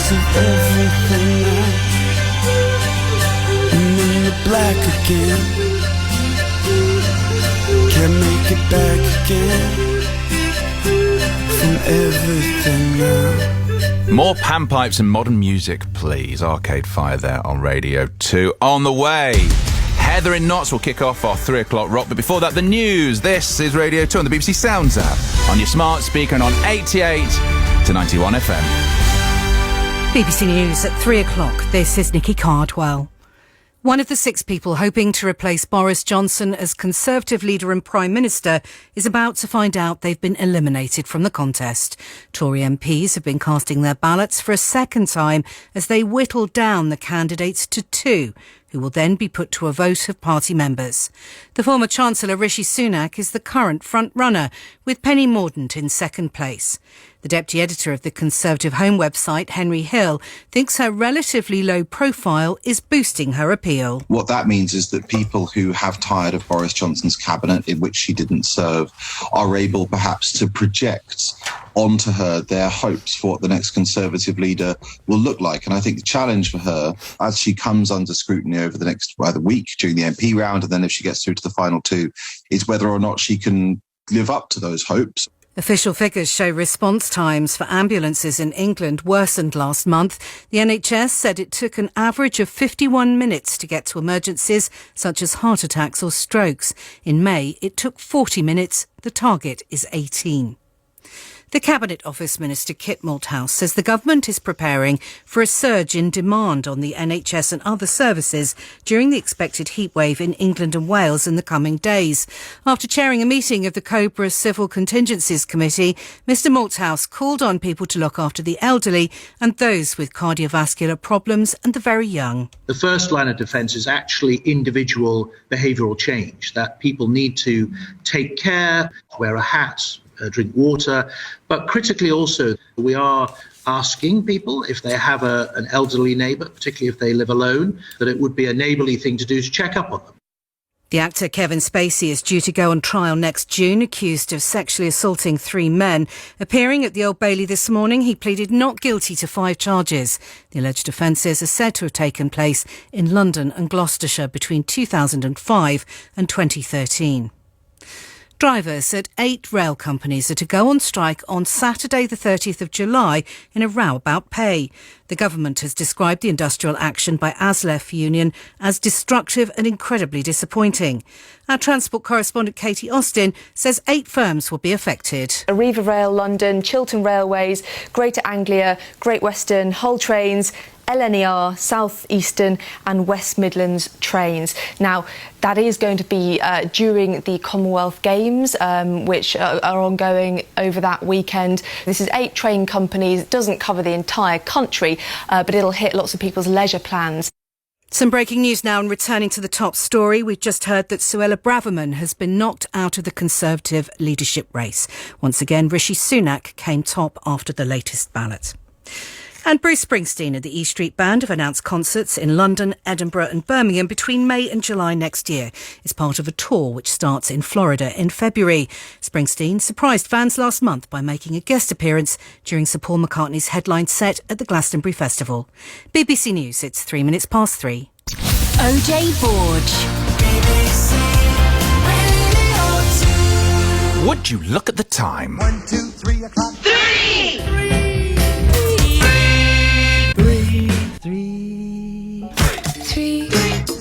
pieces of everything now, and then you're black again. Can't make it back again from everything now. More panpipes and modern music, please. Arcade Fire there on Radio 2. On the way, Heather in Notts will kick off our 3 o'clock rock. But before that, the news. This is Radio 2 on the BBC Sounds app, on your smart speaker and on 88 to 91 FM. BBC News at 3 o'clock. This is Nikki Cardwell. One of the 6 people hoping to replace Boris Johnson as Conservative leader and Prime Minister is about to find out they've been eliminated from the contest. Tory MPs have been casting their ballots for a second time as they whittle down the candidates to 2, who will then be put to a vote of party members. The former Chancellor Rishi Sunak is the current front-runner, with Penny Mordaunt in second place. The deputy editor of the Conservative Home website, Henry Hill, thinks her relatively low profile is boosting her appeal. What that means is that people who have tired of Boris Johnson's cabinet, in which she didn't serve, are able perhaps to project onto her their hopes for what the next Conservative leader will look like. And I think the challenge for her, as she comes under scrutiny over the next week during the MP round, and then if she gets through to the final 2, is whether or not she can live up to those hopes. Official figures show response times for ambulances in England worsened last month. The NHS said it took an average of 51 minutes to get to emergencies such as heart attacks or strokes. In May, it took 40 minutes. The target is 18. The Cabinet Office Minister Kit Malthouse says the government is preparing for a surge in demand on the NHS and other services during the expected heatwave in England and Wales in the coming days. After chairing a meeting of the Cobra Civil Contingencies Committee, Mr Malthouse called on people to look after the elderly and those with cardiovascular problems and the very young. The first line of defence is actually individual behavioural change, that people need to take care, wear a hat, drink water, but critically also we are asking people if they have an elderly neighbour, particularly if they live alone, that it would be a neighbourly thing to do to check up on them. The actor Kevin Spacey is due to go on trial next June, accused of sexually assaulting 3 men. Appearing at the Old Bailey this morning, he pleaded not guilty to 5 charges. The alleged offences are said to have taken place in London and Gloucestershire between 2005 and 2013. Drivers at 8 rail companies are to go on strike on Saturday the 30th of July in a row about pay. The government has described the industrial action by ASLEF union as destructive and incredibly disappointing. Our transport correspondent Katie Austin says 8 firms will be affected. Arriva Rail London, Chiltern Railways, Greater Anglia, Great Western, Hull Trains, LNER, South Eastern and West Midlands trains. Now, that is going to be during the Commonwealth Games, which are ongoing over that weekend. This is 8 train companies. It doesn't cover the entire country, but it'll hit lots of people's leisure plans. Some breaking news now, and returning to the top story, we've just heard that Suella Braverman has been knocked out of the Conservative leadership race. Once again, Rishi Sunak came top after the latest ballot. And Bruce Springsteen and the E Street Band have announced concerts in London, Edinburgh and Birmingham between May and July next year. It's part of a tour which starts in Florida in February. Springsteen surprised fans last month by making a guest appearance during Sir Paul McCartney's headline set at the Glastonbury Festival. BBC News, it's 3 minutes past 3. OJ Borge. Would you look at the time? 1, 2, 3 o'clock. 3!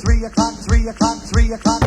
3 o'clock, 3 o'clock, 3 o'clock.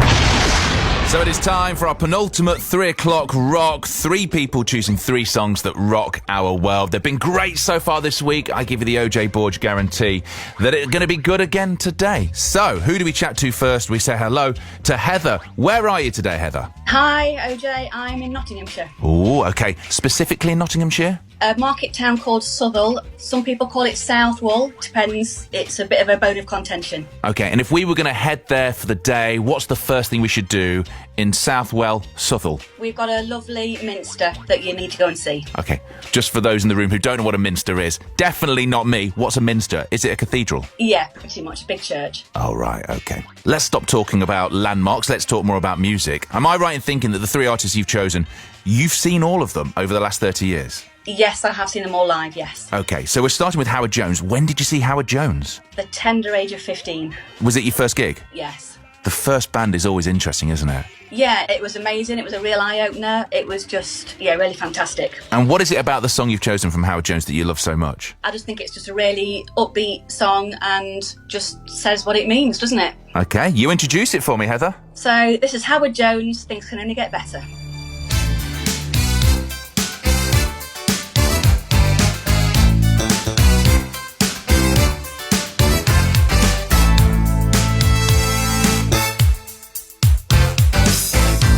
So it is time for our penultimate 3 o'clock rock. 3 people choosing 3 songs that rock our world. They've been great so far this week. I give you the OJ Borge guarantee that it's going to be good again today. So, who do we chat to first? We say hello to Heather. Where are you today, Heather? Hi, OJ. I'm in Nottinghamshire. Oh, okay. Specifically in Nottinghamshire? A market town called Southall. Some people call it Southwell. Depends. It's a bit of a bone of contention. Okay, and if we were going to head there for the day, what's the first thing we should do in Southwell, Southall? We've got a lovely minster that you need to go and see. Okay, just for those in the room who don't know what a minster is, definitely not me. What's a minster? Is it a cathedral? Yeah, pretty much. A big church. Oh, right, okay. Let's stop talking about landmarks. Let's talk more about music. Am I right in thinking that the 3 artists you've chosen, you've seen all of them over the last 30 years? Yes, I have seen them all live, yes. Okay, so we're starting with Howard Jones. When did you see Howard Jones? The tender age of 15, Was it your first gig? yes. The first band is always interesting, isn't it? Yeah, it was amazing. It was a real eye-opener. It was just, really fantastic. And what is it about the song you've chosen from Howard Jones that you love so much? I just think it's just a really upbeat song and just says what it means, doesn't it? Okay, you introduce it for me, Heather. So this is Howard Jones, Things Can Only Get Better.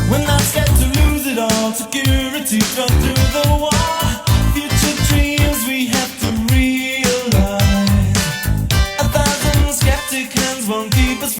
When I'm scared to lose it all, security come through the wall.